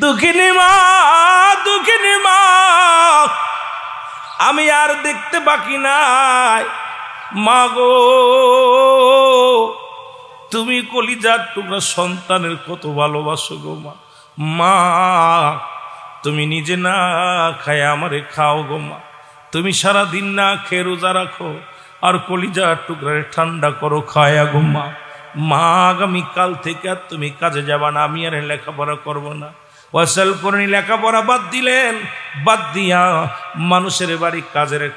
দুঃখিনী মা, দুঃখিনী মা, আমি আর দেখতে বাকি নাই। মা গো, তুমি কলিজার টুকরা সন্তানের কত ভালোবাসো গো মা। মা, তুমি নিজে না খায় আমারে খাও গো মা। তুমি সারাদিন না খেয়ে রোজা রাখো আর কলিজার টুকরারে ঠান্ডা করো খায়া গো মা। মা, আগামীকাল থেকে আর তুমি কাজে যাবা না, আমি আর লেখাপড়া করবো না। ওয়াসাল করেনি, লেখাপড়া বাদ দিলেন। বাদ দিয়া মানুষের বাড়ি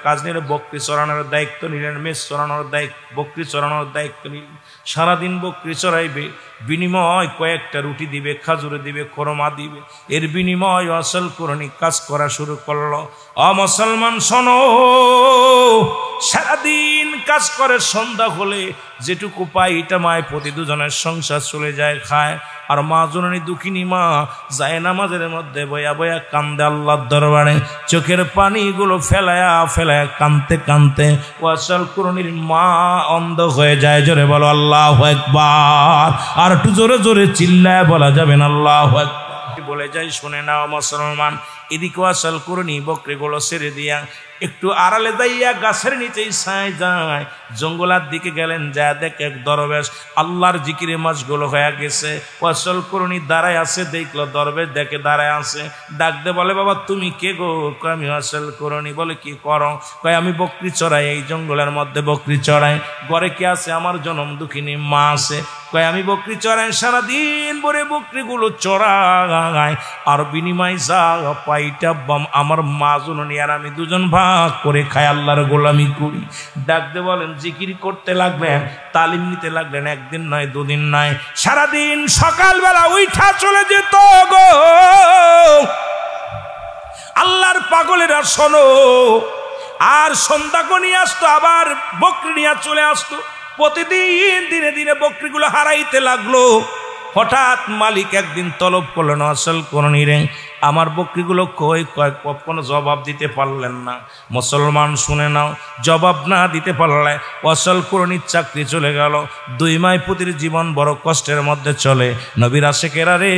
কাজ নিয়ে বকরি চড়ানোর দায়িত্ব নিলেন, মেষ চড়ানোর দায়িত্ব, বকরি চড়ানোর দায়িত্ব নিলেন। সারাদিন বকরি চড়াইবে, বিনিময় কয়েকটা রুটি দিবে, খাজুরে দিবে, খরমা দিবে। এর বিনিময় ওয়াসাল করেনি কাজ করা শুরু করলো। মুসলমান শোনো, সারাদিন কাজ করে, সন্ধ্যা হলে যেটুকু পাই এটা মায় প্রতি দুজনের সংসার চলে যায়, খায়। আর মা জননী দুঃখিনী মা যায় নামাজের মধ্যে বয়া বয়া কান্দে আল্লাহর দরবারে, চোখের পানিগুলো ফেলায়া ফেলায়া কানতে কানতে ওয়াসাল কুরনির মা অন্ধ হয়ে যায়। জোরে বলো আল্লাহু আকবার। আর একটু জোরে জোরে চিল্লায় বলা যাবে না আল্লাহু আকবার। বলে যাই, শুনে নাও মুসলমান। এদিকে ওয়াসাল কুরনি বকরিগুলো ছেড়ে দিয়া একটু আড়ালে যাইয়া গাছের নিচেই ছায় যায়। জঙ্গলার দিকে গেলেন, যা দেখে এক দরবেশ আল্লাহর জিকিরে মাসগুলো হয়ে গেছে। ওয়াসাল কুরনি দাঁড়ায় আছে, দেখলো দরবেশ দেখে দাঁড়ায় আছে, ডাক দে বলে, বাবা তুমি কে গো? কয় আমি ওয়াসাল কুরনি। বলে কি করো? কয় আমি বকরি চড়াই, এই জঙ্গলের মধ্যে বকরি চড়াই। ঘরে কে আছে? আমার জনম দুঃখিনী মা আছে। কয় আমি বকরি চড়াই, সারাদিন ভরে বকরিগুলো চড়াই, আর বিনিময় যা পাইটা আমার মা জননী আর আমি দুজন ভাগ করে খাই, আল্লাহর গোলামি করি। ডাকতে বলেন, জিকির করতে লাগলেন, তালিম নিতে লাগলেন। একদিন নয়, দুদিন নয়, সারাদিন সকালবেলা উঠা চলে যেত গো আল্লাহর পাগলেরা। শোনো, আর সন্ধ্যা নিয়ে আসতো, আবার বকরি নিয়ে চলে আসতো। প্রতিদিন দিনে দিনে বকরিগুলো হারাইতে লাগলো। হঠাৎ মালিক একদিন তলব করলেন, ওয়াসাল কুরনি রে, আমার বকরিগুলো কই? কোনো জবাব দিতে পারলেন না। মুসলমান শুনে নাও, জবাব না দিতে পারলে ওয়াসাল কুরনির চাকরি চলে গেল। 2 মাইপুতির জীবন বড় কষ্টের মধ্যে চলে। নবীর আশিকেরা রে,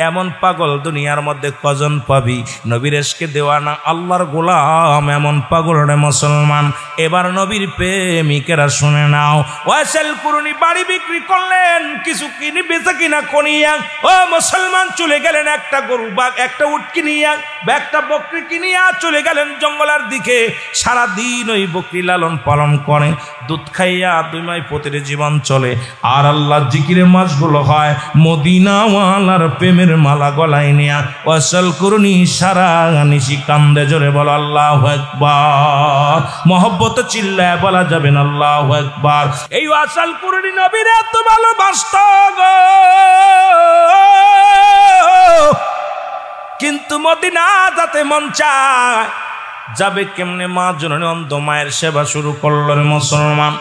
এমন পাগল দুনিয়ার মধ্যে কজন পাবি? নবীর এশকে দেওয়ানা আল্লাহর গোলাম এমন পাগল রে মুসলমান। এবার নবীর প্রেমিকেরা শুনে নাও, ওয়াসাল কুরনি বাড়ি বিক্রি করলেন, কিছু কিনে বেচা কিনা করিয়া ও মুসলমান চলে গেলেন। একটা গরু বা একটা উট কিনিয়া, একটা বকরি কিনিয়া চলে গেলেন জঙ্গলের দিকে। সারাদিন ওই বকরি লালন পালন করে, দুধ খাইয়া 2 মাইপুতির জীবন চলে। আর আল্লাহ জিকিরে মাসগুলো হয়। মদিনাওয়ালার প্রেমের মালা গলায় নিয়া ওয়াসাল কুরনি সারা নিশি কান্দে। জোরে বলো আল্লাহু আকবার। মহব্বতে চিল্লায় বলা যাবে না আল্লাহু আকবার। এই ওয়াসাল কুরনি নবীর এত ভালোবাসত গো, কিন্তু মদিনা যাতে মন চায় যাবে কেমনে? মা জননী অন্ধ, মায়ের সেবা শুরু করল রে মুসলমান।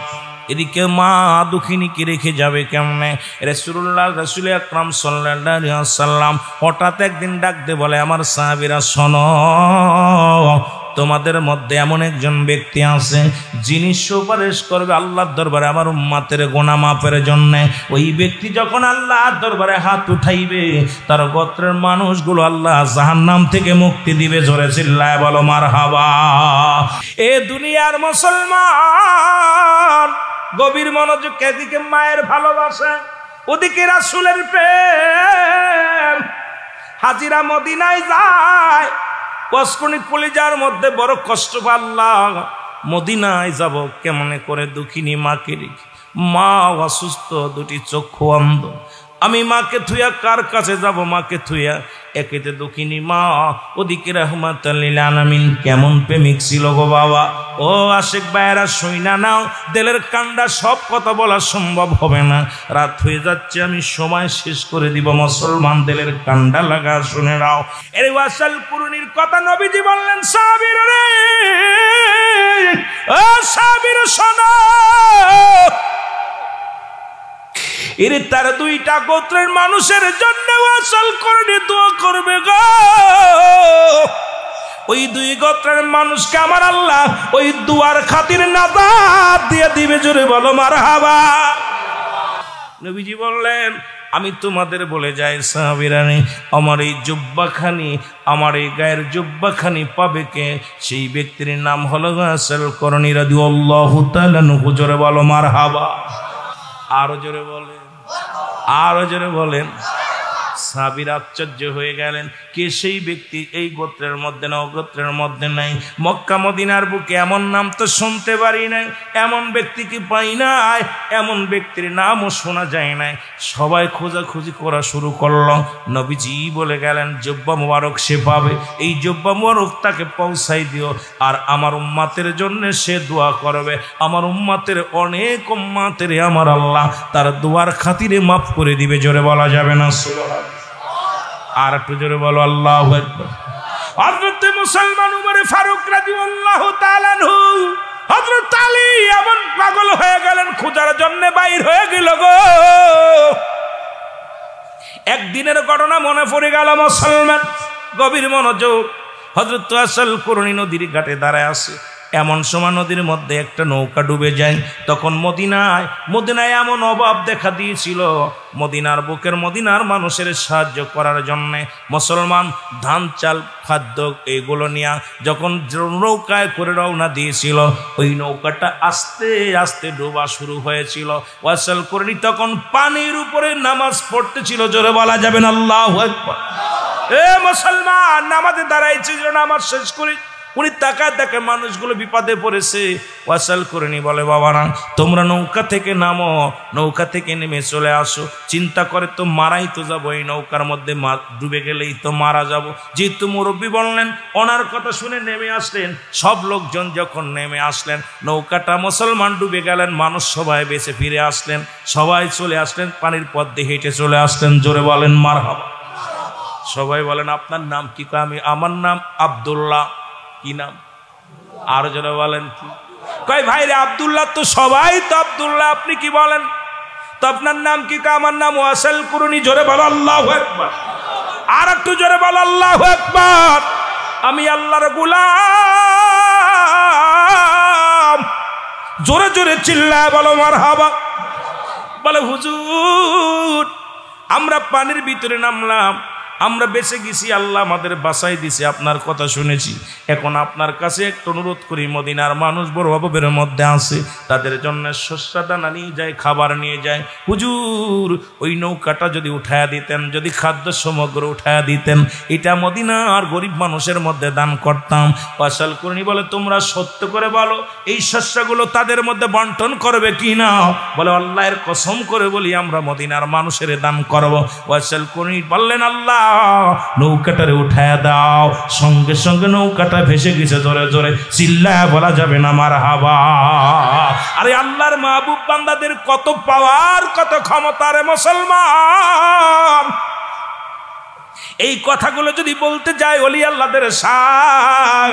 এদিকে মা দুঃখিনীকে রেখে যাবে কেমনে? রাসূল আকরাম সাল্লাল্লাহু আলাইহি ওয়াসাল্লাম হঠাৎ একদিন ডাক দে বলে, আমার সাহাবীরা শোনো, তোমাদের মধ্যে এমন একজন ব্যক্তি আছে যিনি সুপারিশ করবে আল্লাহর দরবারে আমার উম্মতের গুনাহ মাফের জন্য। ওই ব্যক্তি যখন আল্লাহর দরবারে হাত উঠাইবে, তার গোত্রের মানুষগুলো আল্লাহ জাহান্নাম থেকে মুক্তি দিবে। জোরে চিল্লায় বলো মারহাবা। এ দুনিয়ার মুসলমান, গভীর মনোযোগ। এদিকে মায়ের ভালোবাসা, ওদিকে রাসূলের প্রেম। হাজিরা মদিনায় যায়, কষ্টনি কলিজার মধ্যে বড় কষ্ট। আল্লাহ মদিনায় যাব কেমনে করে? দুঃখিনী মাকে রেখে। মা অসুস্থ, 2টি চক্ষু অন্ধ। আমি মাকে থুইয়া কার কাছে যাব? মাকে থুইয়া একেতে দুঃখিনী মা, ওদিকে রাহমাতুল লিল আলামিন। কেমন প্রেমিক ছিল গো বাবা। ও আশিক ভাইয়েরা শুইনা নাও, দিলের কান্ডা সব কথা বলা সম্ভব হবে না, রাত হয়ে যাচ্ছে, আমি সময় শেষ করে দিব। মুসলমান দিলের কান্ডা লাগা শুনে নাও। এই ওয়াসাল কুরনির কথা নবীজি বললেন, সাহাবীরা রে, ও সাহাবীরা শোনো, এরে তার 2টা গোত্রের মানুষের জন্য ওয়াসাল কুরনি দোয়া করবে গো। ওই 2 গোত্রের মানুষকে আমার আল্লাহ ওই দুয়ার খাতির নাজাত দিয়ে দিবে। জোরে বলো মারহাবা। নবীজি বললেন, আমি তোমাদের বলে যাই সাহাবীরানি, আমার এই জুব্বাখানি, আমার এই গায়ের জুব্বাখানি পাবে কে? সেই ব্যক্তির নাম হলো ওয়াসাল করনী রাদিয়াল্লাহু তাআলা আনহু। জোরে বলো মারহাবা। আরো জোরে বলেন, আরো জোরে বলেন। সাহাবীরা আশ্চর্য হয়ে গেলেন, কে সেই ব্যক্তি? এই গোত্রের মধ্যে না, গোত্রের মধ্যে নাই। মক্কা মদিনার বুকে এমন নাম তো শুনতে পারি নাই, এমন ব্যক্তি কি পাই নাই, এমন ব্যক্তির নামও শোনা যায় নাই। সবাই খোঁজাখুঁজি করা শুরু করল। নবীজি বলে গেলেন, জুব্বা মুবারক সে পাবে, এই জুব্বা মুবারক তাকে পৌঁছাই দিও, আর আমার উম্মাতের জন্য সে দোয়া করবে। আমার উম্মাতের, অনেক উম্মাতের আমার আল্লাহ তার দোয়ার খাতিরে মাফ করে দিবে। জোরে বলা যাবে না সুবহানাল্লাহ? আর একটু জোরে বলো আল্লাহু আকবার। হযরত মুসলমান উমর ফারুক রাদিয়াল্লাহু তাআলা আনহু, হযরত আলী এমন পাগল হয়ে গেলেন, খোঁজার জন্য বাইর হয়ে গেল গো। একদিনের ঘটনা মনে পড়ে গেল মুসলমান, গভীর মনোযোগ। হযরত ওয়াসাল করনী নদীর ঘাটে দাঁড়ায় আছে। এমন সময় নদীর মধ্যে একটা নৌকা ডুবে যায়। তখন মদিনায় এমন অভাব দেখা দিয়েছিল, মদিনার বুকের মদিনার মানুষের সাহায্য করার জন্যে মুসলমান ধান চাল খাদ্য এগুলো নিয়ে যখন নৌকায় করে রওনা দিয়েছিল, ওই নৌকাটা আস্তে আস্তে ডোবা শুরু হয়েছিল। ওয়াসাল করনী তখন পানির উপরে নামাজ পড়তেছিল। জোরে বলা যাবে না আল্লাহু আকবার। এ মুসলমান, নামাজে দাঁড়াইছে, নামাজ শেষ করে উনি তাকায় দেখে মানুষগুলো বিপদে পড়েছে। ওয়াসাল করনী বলে, বাবা না, তোমরা নৌকা থেকে নামো, নৌকা থেকে নেমে চলে আসো। চিন্তা করে তো মারাই তো যাবো, এই নৌকার মধ্যে ডুবে গেলেই তো মারা যাব। যেহেতু মুরব্বী বললেন, ওনার কথা শুনে নেমে আসলেন। সব লোকজন যখন নেমে আসলেন, নৌকাটা মুসলমান ডুবে গেলেন, মানুষ সবাই বেঁচে ফিরে আসলেন, সবাই চলে আসলেন, পানির পথ দিয়ে হেঁটে চলে আসলেন। জোরে বলেন মারহাবা। সবাই বলেন, আপনার নাম কি? আমার নাম আব্দুল্লাহ। কি নাম? আর যারা বলেন কি? কয় ভাই রে, আব্দুল্লাহ তো সবাই তো আব্দুল্লাহ, আপনি কি বলেন? তো আপনার নাম কি? আমার নাম ওয়াসাল করনী। জোরে বলো আল্লাহু আকবার। আর একটু জোরে বলো আল্লাহু আকবার। আমি আল্লাহর গোলাম। জোরে জোরে চিল্লায় বলো মারহাবা। বলে, হুজুর, আমরা পানির ভিতরে নামলাম, আমরা বেঁচে গেছি, আল্লাহ আমাদের বাঁচাই দিছে, আপনার কথা শুনেছি। এখন আপনার কাছে একটু অনুরোধ করি, মদিনার মানুষ বড় অভাবের মধ্যে আছে, তাদের জন্য শস্য দানা নিয়ে যায়, খাবার নিয়ে যায়। হুজুর, ওই নৌকাটা যদি উঠায়া দিতেন, যদি খাদ্য সমগ্র উঠায়া দিতেন, এটা মদিনার গরিব মানুষের মধ্যে দান করতাম। ওয়াসাল করনী বলে, তোমরা সত্য করে বলো, এই শস্যগুলো তাদের মধ্যে বন্টন করবে কি না? বলে, আল্লাহর কসম করে বলি, আমরা মদিনার মানুষের দান করব। ওয়াসাল করনী বললেন, আল্লাহ নৌকাটারে উঠায়া দাও। সঙ্গে সঙ্গে নৌকাটা ভেসে গেছে। জোরে জোরে চিল্লায় বলা যাবে না মারহাবা। আরে আল্লাহর মাহবুব বান্দাদের কত পাওয়ার, কত ক্ষমতা রে মুসলমান। এই কথাগুলো যদি বলতে যায়, ওলি আল্লাহদের শান,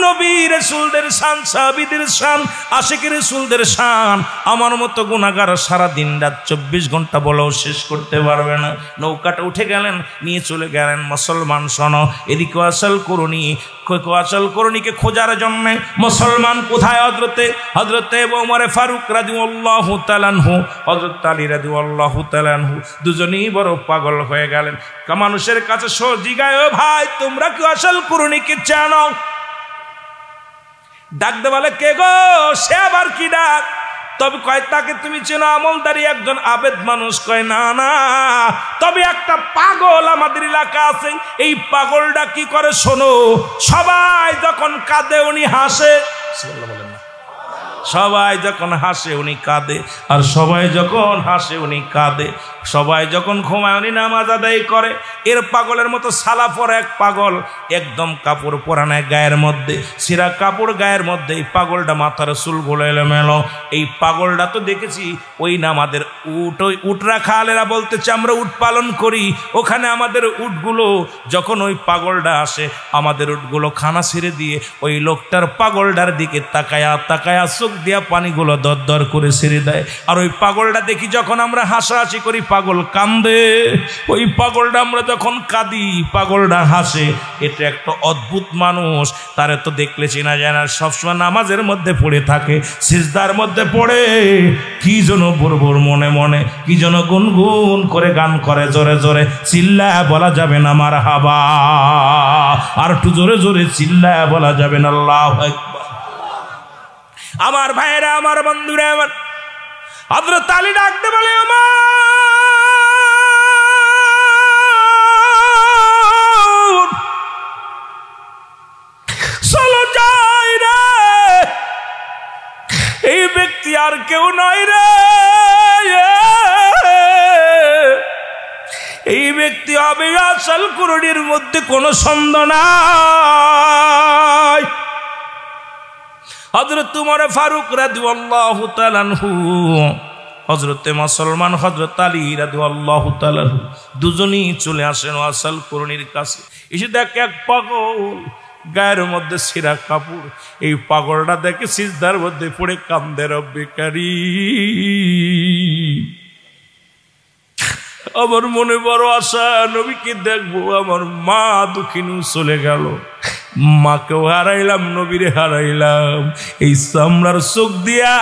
নবী রাসূলদের শান, সাহাবীদের শান, আশিকের রাসূলদের শান, আমার মতো গুনাহগার সারা দিন রাত 24 ঘন্টা বলেও শেষ করতে পারবে না। নৌকাটা উঠে গেলেন, নিয়ে চলে গেলেন। মুসলমান শোনো, এদিকে ওয়াসাল করণীকে খোঁজার জন্য মুসলমান কোথায়? হযরতে ওমর ফারুক রাদিয়াল্লাহু তাআলা আনহু, হযরত আলী রাদিয়াল্লাহু তাআলা আনহু দুজনেই বড় পাগল হয়ে গেলেন। মানুষের কাছে জিগায়, ও ভাই, তোমরা কি ওয়াসাল করণীকে জানো? ডাকতে বলে, কে গো? সে আবার কি ডাক? তবে কয়, তাকে তুমি চেনো? আমলদারি একজন আবেদ মানুষ। কয়, না না, তবে একটা পাগল আমাদের এলাকা আছে, এই পাগলটা কি করে শোনো, সবাই যখন কাঁদে উনি হাসে। বলেন না, সবাই যখন হাসে উনি কাঁদে, আর সবাই যখন হাসে উনি কাঁদে। সবাই যখন ঘুমায় উনি নামাজ আদায় করে। এর পাগলের মতো সালা পরা এক পাগল, একদম কাপড় পরা নাই গায়ের মধ্যে, সিরা কাপড় গায়ের মধ্যে। এই পাগলটা মাথার চুলগুলো এলোমেলো। এই পাগলটা তো দেখেছি ওই না আমাদের উট রাখা আলেরা বলতেছে, আমরা উট পালন করি, ওখানে আমাদের উটগুলো যখন ওই পাগলটা আসে, আমাদের উটগুলো খানা ছেড়ে দিয়ে ওই লোকটার পাগলটার দিকে তাকায়া চোখ দিয়া পানিগুলো দর দর করে ছেড়ে দেয়। আর ওই পাগলটা দেখি যখন আমরা হাসাহাসি করি, পাগল কান্দে, ওই পাগলটা আমরা যখন কাঁদি পাগলটা হাসে। এটা একটা অদ্ভুত মানুষ, তারে তো দেখলে চেনা যায় না, সবসময় নামাজের মধ্যে পড়ে থাকে, সিজদার মধ্যে পড়ে কি যেন বুরবুর মনে মনে কি যেন গুনগুন করে গান করে জোরে জোরে, চিল্লায় বলা যাবে না মারহাবা, আর একটু জোরে জোরে চিল্লায় বলা যাবে না আল্লাহু আকবার। আমার ভাইয়েরা, আমার বন্ধুরা, আমার হযরত আলী ডাকতে বলে, চলো যাই রে, এই ব্যক্তি আর কেউ নয় রে, এই ব্যক্তি হবে আসল কুরুনির মধ্যে কোনো সন্দেহ নাই। হযরত উমর ফারুক রাদিয়াল্লাহু তাআলা আনহু, হযরত মুসলমান হযরত আলী রাদিয়াল্লাহু তাআলা আনহু দুজনেই চলে আসেন আসল কুরুনির কাছে। এসে দেখে এক পাগল, গায়ের মধ্যে ছিঁড়া কাপড়, এই পাগলটা দেখে সিজদার মধ্যে পড়ে কান্দে, রব্বে কারীম, আমার মনে বড় আশা নবীকে দেখবো, আমার মা দুঃখিনী চলে গেল, মাকেও হারাইলাম, নবীরে হারাইলাম, এই চামড়ার চোখ দিয়া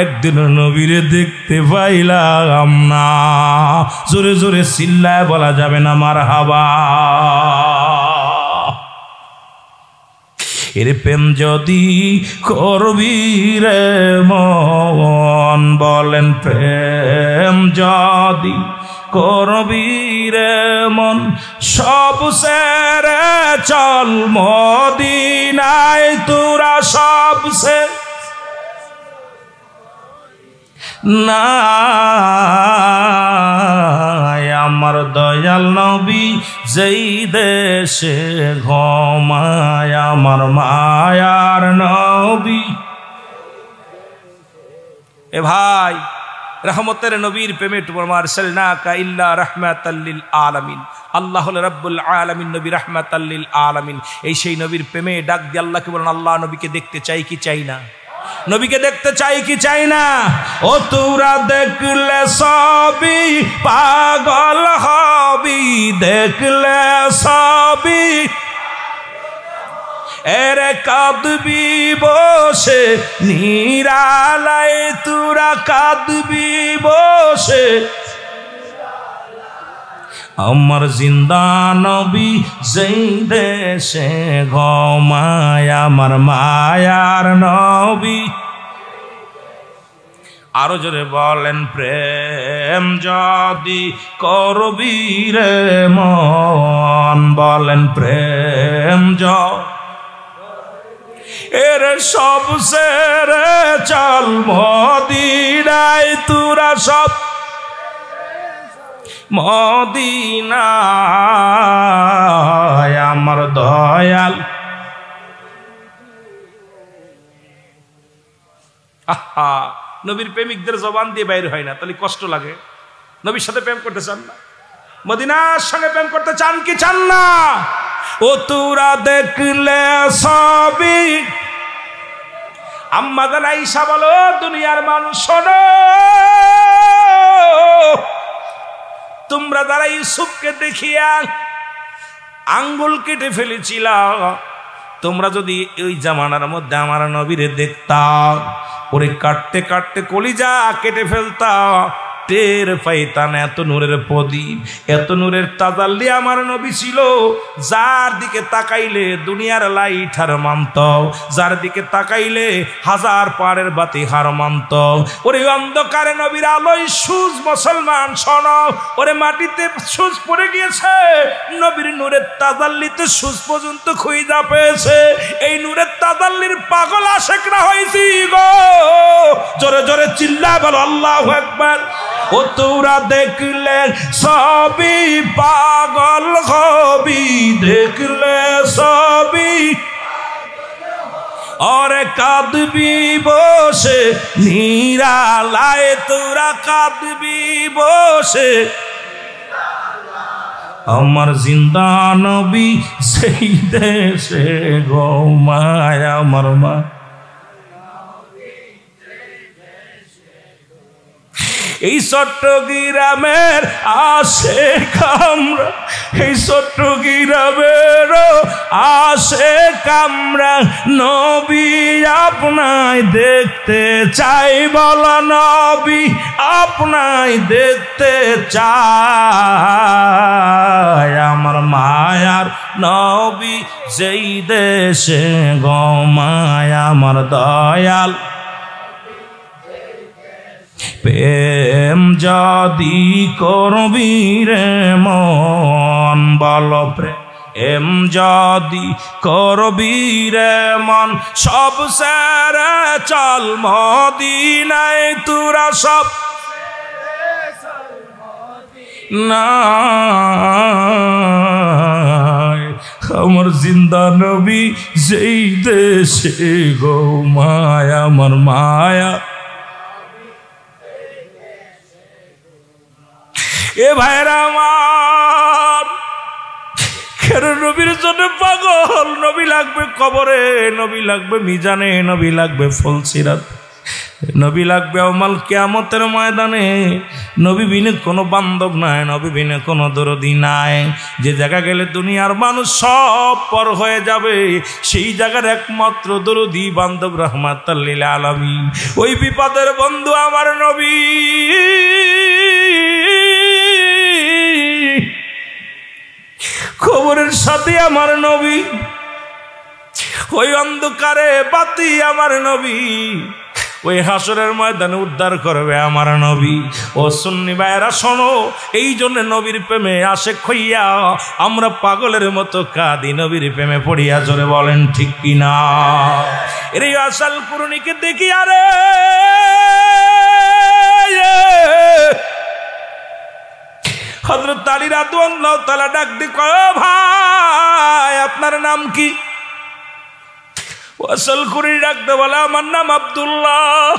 একদিন নবীরে দেখতে পাইলাম না। জোরে জোরে চিল্লায় বলা যাবে না মারহাবা। এর প্রেম যদি করবি রে মন, বলেন প্রেম যদি করবি রে মন, সব সেরে চল মদিনায় তোরা, সব সে না আমার দয়াল নবী যেই দেশে ঘুমায়, আমার মায়ার নবী। এ ভাই, রহমতের নবীর প্রেমে তোমার সাল্লাকা ইল্লা রাহমাতাল লিল আলামিন, আল্লাহ হল রব্বুল আলামিন, নবী রাহমাতাল লিল আলামিন। এই সেই নবীর প্রেমে ডাক দিয়ে আল্লাহকে বলেন, আল্লাহ নবীকে দেখতে চাই কি চাই না, নবীকে দেখতে চাই কি চাই না। ও তোরা দেখলে সবই পাগল হবি, দেখলে সবই এরে কাঁদবি বসে নিরালায়, তোরা কাঁদবি বসে, আমার জিন্দা নবী যেই দেশে ঘুমায়, আমার মায়ার নবী। আরো জোরে বলেন, প্রেম যদি করবি রে মন, বলেন প্রেম এর সব সেরে চল মদিনায় তোরা, সব মদিনায় আমার দয়াল। আহা, নবীর প্রেমিকদের জবান দিয়ে বাইর হয় না, তাহলে কষ্ট লাগে। নবীর সাথে প্রেম করতে চান না, মদিনার সঙ্গে প্রেম করতে চান কি চান না? ও তোরা দেখলে সবই, আম্মা জান আয়েশা বলো, দুনিয়ার মানুষ শোনো, তোমরা যারা ইউসুফকে দেখিয়া আঙ্গুল কেটে ফেলেছিল, তোমরা যদি ওই জামানার মধ্যে আমার নবীরে দেখতা, ওরে কাটতে কাটতে কলিজা কেটে ফেলতা, টের পাইতা না এত নূরের প্রদীপ, এত নূরের তাজাল্লি আমার নবী ছিল। যার দিকে তাকাইলে দুনিয়ার লাইট হার মানত, যার দিকে তাকাইলে হাজার পারের বাতি হার মানত। ওরে অন্ধকারে নবীর আলোয় সূর্য, মুসলমান শোন, ওরে মাটিতে সূর্য পড়ে গিয়েছে, নবীর নূরের তাজাল্লিতে সূর্য পর্যন্ত খুঁজা পেয়েছে। এই নূরের তাজাল্লির পাগল আশেকরা হয়েছি গো, জোরে জোরে চিল্লা বলো আল্লাহু আকবার। ও তোরা দেখলে সবই পাগল হবি, দেখলে সবই ওরে কাঁদবি বসে নিরালায়, তোরা কাঁদবি বসে, আমার জিন্দা নবী সেই দেশে ঘুমায়, আমার মা। এই চট্টগ্রামের আশেক আমরা, এই চট্টগ্রামের আশেক আমরা, নবী আপনায় দেখতে চাই, বলো নবী আপনায় দেখতে চাই। আমার মায়ার নবী যেই দেশে গো মায়া আমার দয়াল, প্রেম যদি করবি রে মন, বলো প্রেম যদি করবি রে মন, সব সেরে চল মদিনায় তোরা সব না। আমার জিন্দা নবী যেই দেশে গো মায়া আমার মায়া। এ ভাইরা আমার, কেন নবীর জন্য পাগল? নবী লাগবে কবরে, নবী লাগবে মিজানে, নবী লাগবে ফুলসিরাত, নবী লাগবে আমাল কিয়ামতের ময়দানে। নবী বিনে কোনো বান্ধব নাই, নবী বিনে কোনো দরদি নাই। যে জায়গা গেলে দুনিয়ার মানুষ সব পর হয়ে যাবে, সেই জায়গার একমাত্র দরদি বান্ধব রাহমাতাল লিল আলামিন। ওই বিপদের বন্ধু আমার নবী, খবরের সাথে আমার নবী, ওই অন্ধকারে বাতি আমার নবী, ওই হাসরের ময়দানে উদ্ধার করবে আমার নবী। ও সুন্নি ভাইরা শোনো, এই জন্য নবীর প্রেমে আশেক হইয়া আমরা পাগলের মতো কাঁদি, নবীর প্রেমে পড়িয়া। জোরে বলেন ঠিক কিনা? এর আসাল কুরুনিকে দেখি, আরে হযরত আলী রাদিয়াল্লাহু তাআলা ডাক দিয়ে কয়, ভাই আপনার নাম কি? ওয়াসাল কুরুনি ডাকতে বলে, আমার নাম আব্দুল্লাহ,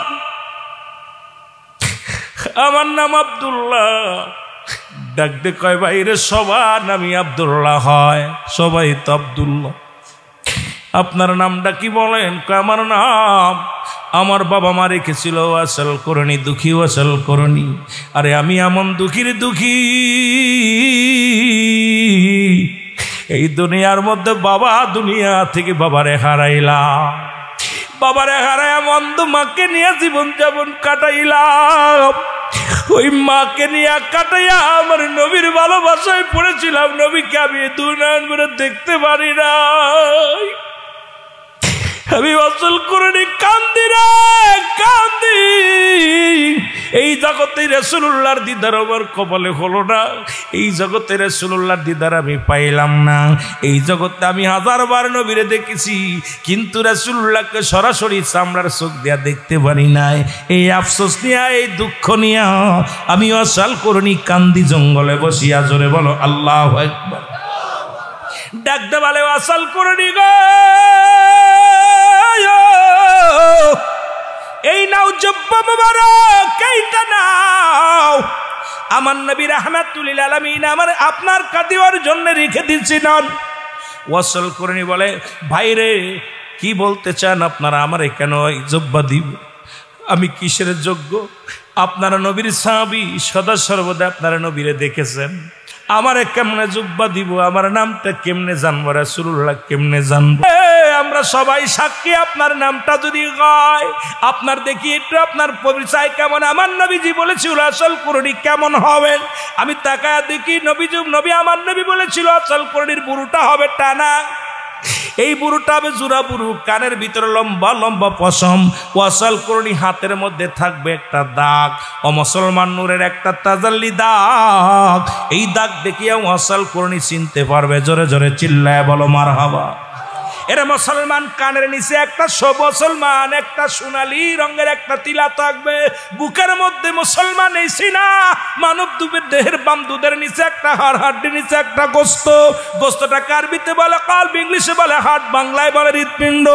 আমার নাম আব্দুল্লাহ। ডাক দিয়ে কয়, ভাই রে সবার নামই আব্দুল্লাহ হয়, সবাই তো আব্দুল্লাহ, আপনার নামটা কি বলেন? কয় আমার নাম, আমার বাবা মা রেখেছিল ওয়াসাল কুরুনি, দুঃখী ওয়াসাল কুরুনি। আরে আমি এমন দুঃখীর দুঃখী, এই দুনিয়ার মধ্যে বাবা, দুনিয়া থেকে বাবারে হারাইলাম, বাবারে হারাই অন্ধ মাকে নিয়ে জীবন যাপন কাটাইলাম। ওই মাকে নিয়ে কাটাইয়া আমার নবীর ভালোবাসায় পড়েছিলাম, নবীকে আমি দুনয়ন করে দেখতে পারি না। আমি ওয়াসাল কুরুনি কান্দি রে কান্দি। এই জগতে রাসূলুল্লাহর দিদার আমার কপালে হলো না, এই জগতে রাসূলুল্লাহর দিদার আমি পাইলাম না। এই জগতে আমি হাজারবার নবীরে দেখেছি, কিন্তু রাসূলুল্লাহকে সরাসরি চামড়ার চোখ দিয়া দেখতে পারি নাই। এই আফসোস নিয়া, এই দুঃখ নিয়া আমি ওয়াসাল কুরুনি কান্দি জঙ্গলে বসিয়া। জোরে বলো আল্লাহু আকবার। ডাকতে বলে, ওয়াসাল কুরুনি গো, এই নাও জব্বা মুবারক, এইটা নাও, আমার নবী রাহমাতুল লিল আলামিন আমার আপনার কাঁদিওয়ার জন্য রেখে দিয়েছিলেন। ওয়াসাল কুরুনি বলে, ভাই রে কি বলতে চান আপনারা? আমারে কেন এই জব্বা দিব? আমি কিসের যোগ্য? আপনারা নবীর সাহাবী, সদা সর্বদা আপনারা নবীরে দেখেছেন, আমারে কেমনে জুব্বা দিব? আমার নামটা কেমনে জানবো? রাসূলুল্লাহ কেমনে জানবো? আমরা সবাই সাক্ষী, আপনার নামটা যদি হয়, আপনার দেখি একটু আপনার পরিচয় কেমন? আমার নবীজি বলেছিল ওয়াসাল কুরুনি কেমন হবেন? আমি তাকায়া দেখি নবী আমার নবী বলেছিল ওয়াসাল কুরুনির বুড়োটা হবে টানা, এই বুড়োটা হবে জোড়া বুড়ো, কানের ভিতরে লম্বা লম্বা পশম। ওয়াসাল কুরুনি হাতের মধ্যে থাকবে একটা দাগ, ও মুসলমান নূরের একটা তাজাল্লি দাগ। এই দাগ দেখিয়া ওয়াসাল কুরুনি চিনতে পারবে। জোরে জোরে চিল্লায় বলো মারহাবা। এরা মুসলমান কানের নিচে একটা মুসলমান একটা সোনালী রঙের একটা তিলা থাকবে, বুকের মধ্যে মুসলমান এই সিনা মানব দুবের দেহের বাম দুধের নিচে একটা হাড়, হাড্ডির নিচে একটা গোস্ত, গোস্তটা আরবিতে বলে কালব, ইংলিশে বলে হার্ট, বাংলায় বলে হৃৎপিণ্ড।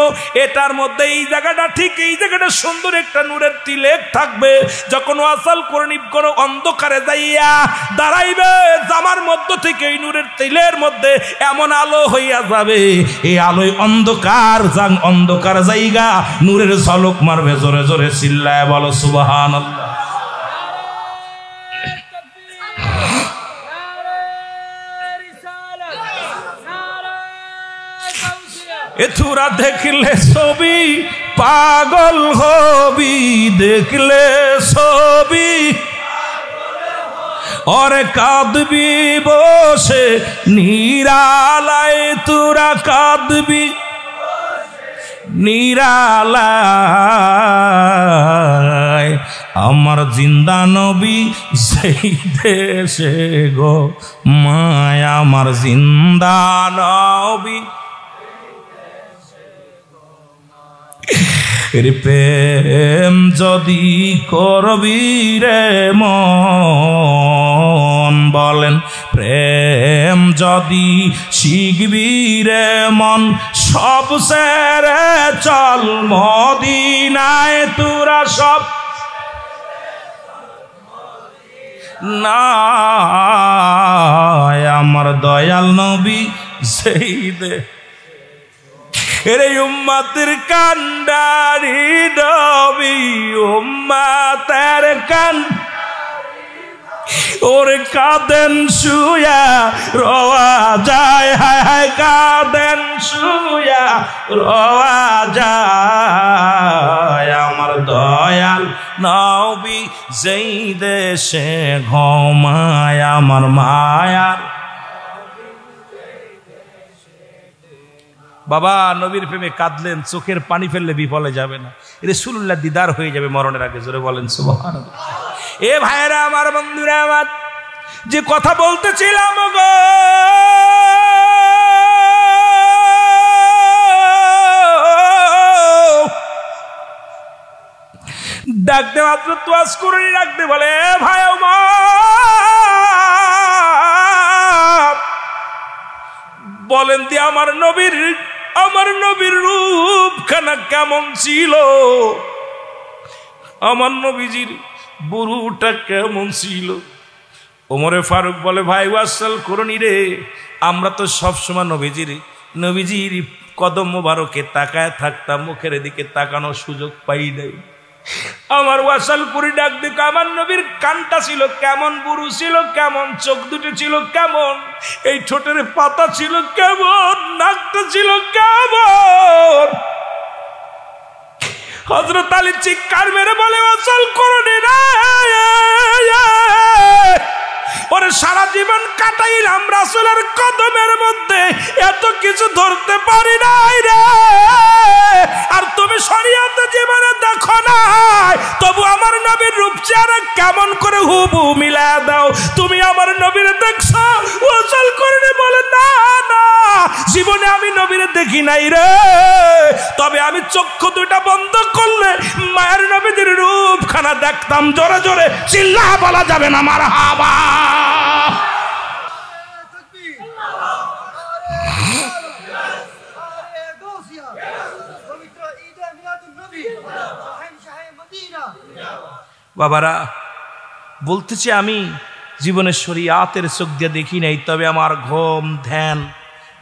এটার মধ্যে এই জায়গাটা, ঠিক এই জায়গাটা সুন্দর একটা নূরের তিলেক থাকবে। যখন ওয়াসাল কুরুনি কোনো অন্ধকারে যাইয়া দাঁড়াইবে, জামার মধ্য থেকে এই নূরের তিলের মধ্যে এমন আলো হইয়া যাবে, এই আলোয় অন্ধকার অন্ধকার জায়গা নূরের ঝলক মারবে। জোরে জোরে চিল্লায় বলো সুবহানাল্লাহ। এ তোরা দেখলে ছবি পাগল হবি, দেখলে ছবি ওরে কাঁদবি বসে নিরালায়, তোরা কাঁদবি নিরালায়। আমার জিন্দা নবী সেই দেশে গো মায়া, আমার জিন্দা নবী প্রেম যদি করবি রে মন, বলেন প্রেম যদি শিখবি রে মন, সব সেরে চল মদিনায়, তোরা সব না। আমার দয়াল নবী সেই দে রে উম্মতের কান্ডারি নবী, উম্মতের কান ওরে কাঁদেন শুয়া রওয়া যায়, হায় হায় কাঁদেন শুয়া রওয়া যায়। আমার দয়াল নবী যেই দেশে ঘুমায়, আমার মায়ার বাবা নবীর প্রেমে কাঁদলেন, চোখের পানি ফেললে বিফলে যাবে না, রাসূলুল্লাহ দিদার হয়ে যাবে মরণের আগে। জোরে বলেন সুবহানাল্লাহ। এ ভাইরা আমার, বন্ধুরা আমার, যে কথা বলতেছিলাম গো, ডাকতে মাত্র তোয়াজ করে ডাকতে বলে ভাই বলেন দি আমার নবীর রূপখানা কেমন ছিল, আমার নবীজির বুড়ুটা কেমন ছিল। ওমরে ফারুক বলে ভাই ওয়াসাল করনি রে, আমরা তো সবসময় নবীজির কদম মোবারকে তাকায় থাকতাম, মুখের দিকে তাকানোর সুযোগ পাই নাই। আমার ওয়াসাল করি ডাক দিকে আমার নবীর কানটা ছিল কেমন, বুড়ু ছিল কেমন, চোখ দুটো ছিল কেমন, এই ঠোঁটের পাতা ছিল কেমন, নাকটা ছিল কেমন। হযরত আলী চিৎকার মেরে বলে ওয়াসাল করনি রে, ওরে সারা জীবন কাটাইলাম রাসূলের কদমের মধ্যে, এত কিছু ধরতে পারি নাই রে। আর তুমি শরীয়তে জীবনে দেখো নাই, তবু আমার নবীর রূপ চেহারা কেমন করে হুবহু মিলায়া দাও। তুমি আমার নবীরে দেখছো? ওয়াসাল করনি বলে না না, জীবনে আমি নবীরে দেখি নাই রে, তবে আমি চক্ষু দুইটা বন্ধ করলে মায়ের নবীর রূপখানা দেখতাম। জোরে জোরে চিল্লা বলা যাবে না মারহাবা। বাবারা বলতেছি আমি জীবনের শরীয়তের চোখ দিয়ে দেখি নাই, তবে আমার ঘুম ধ্যান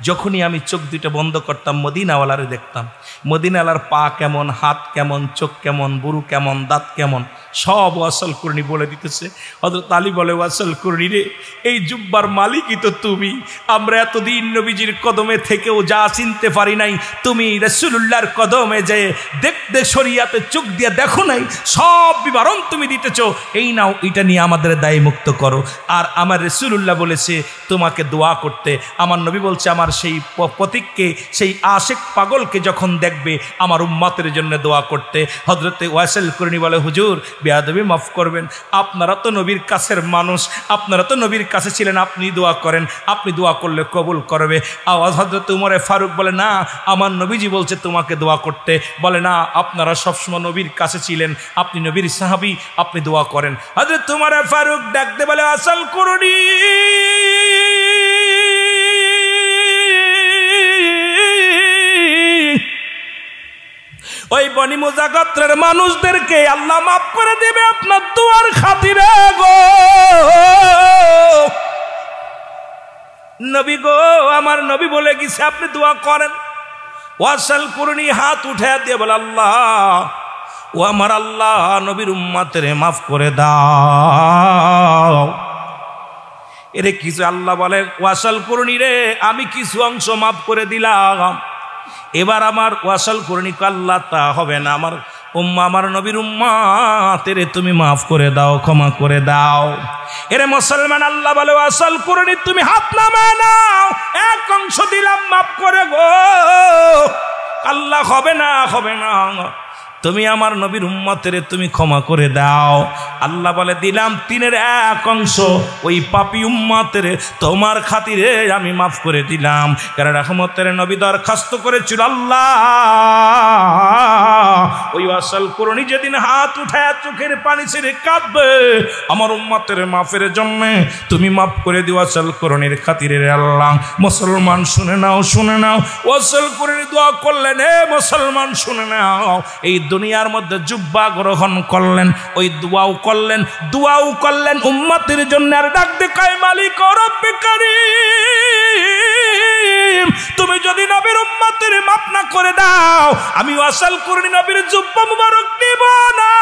যখনই আমি চোখ দুইটা বন্ধ করতাম মদিনাওয়ালারে দেখতাম। মদিনাওয়ালার পা কেমন, হাত কেমন, চোখ কেমন, বুড়ু কেমন, দাঁত কেমন, সব ওয়াসাল করনি বলে দিতেছে। হযরত আলী বলে ওয়াসাল করনি রে, এই জুব্বার মালিকই তো তুমি। আমরা এতদিন নবীজির কদমে থেকেও যা চিনতে পারি নাই, তুমি রাসূলুল্লাহর কদমে যে দেখতে শরীয়তে চোখ দিয়ে দেখো নাই, সব বিবরণ তুমি দিতেছ। এই নাও, এটা নিয়ে আমাদের দায় মুক্ত করো। আর আমার রাসূলুল্লাহ বলেছে তোমাকে দোয়া করতে। আমার নবী বলছে আমার সেই প্রতীককে, সেই আশিক পাগলকে যখন দেখবে আমার উম্মতের জন্য দোয়া করতে। হযরতে ওয়াসাল করনি বলে হুজুর বেয়াদবি মাফ করবেন, আপনারা তো নবীর কাছের মানুষ, আপনারা তো নবীর কাছে ছিলেন, আপনি দোয়া করেন, আপনি দোয়া করলে কবুল করবে। আওয়াজ হযরত উমরে ফারুক বলে না, আমার নবীজি বলছে তোমাকে দোয়া করতে। বলে না, আপনারা সবসময় নবীর কাছে ছিলেন, আপনি নবীর সাহাবী, আপনি দোয়া করেন। হযরত উমরে ফারুক ডাকতে বলে ওয়াসাল করনি ওই বনি মুজা গোত্রের মানুষদেরকে আল্লাহ মাফ করে দেবে আপনার দোয়ার খাতিরে গো। নবী গো, আমার নবী বলে গেছে আপনি দোয়া করেন। ওয়াসাল করনি হাত উঠে দিয়ে বলে আল্লাহ, ও আমার আল্লাহ, নবীর উম্মতের মাফ করে দাও। এরে কিছু আল্লাহ বলে ওয়াসাল করনি রে, আমি কিছু অংশ মাফ করে দিলাম, এবার আমার ওয়াসাল করনি আল্লাহ তা হবে না, আমার উম্মা আমার নবীর উম্মাতেরে তুমি মাফ করে দাও, ক্ষমা করে দাও। এরে মুসলমান, আল্লাহ বলে ওয়াসাল করনি তুমি হাত নামায় নাও, এক অংশ দিলাম মাফ করে গো। আল্লাহ হবে না, হবে না, তুমি আমার নবীর উম্মতের তুমি ক্ষমা করে দাও। আল্লাহ বলে দিলাম 3-এর 1 অংশ ওই পাপী উম্মতের তোমার খাতিরে আমি মাফ করে দিলাম। কারণ রহমতের নবী দরখাস্ত করেছিল, আল্লাহ ওই ওয়াসাল করনি যেদিন হাত উঠায় চোখের পানি ছেড়ে কাঁদবে আমার উম্মতের মাফের জন্য, তুমি মাফ করে দিও ওয়াসাল করনির খাতিরে আল্লাহ। মুসলমান শুনে নাও, শুনে নাও, ওয়াসাল করনি দোয়া করলেন, হে মুসলমান শুনে নাও, এই দুনিয়ার মধ্যে জুব্বা গ্রহণ করলেন, ওই দোয়াও করলেন উম্মতের জন্য। আর ডাক দেখায় মালিক রব্বে কারীম, তুমি যদি নবীর উম্মতের মাফ না করে দাও, আমি ওয়াসাল করনি নবীর জুব্বা মুবারক নিব না।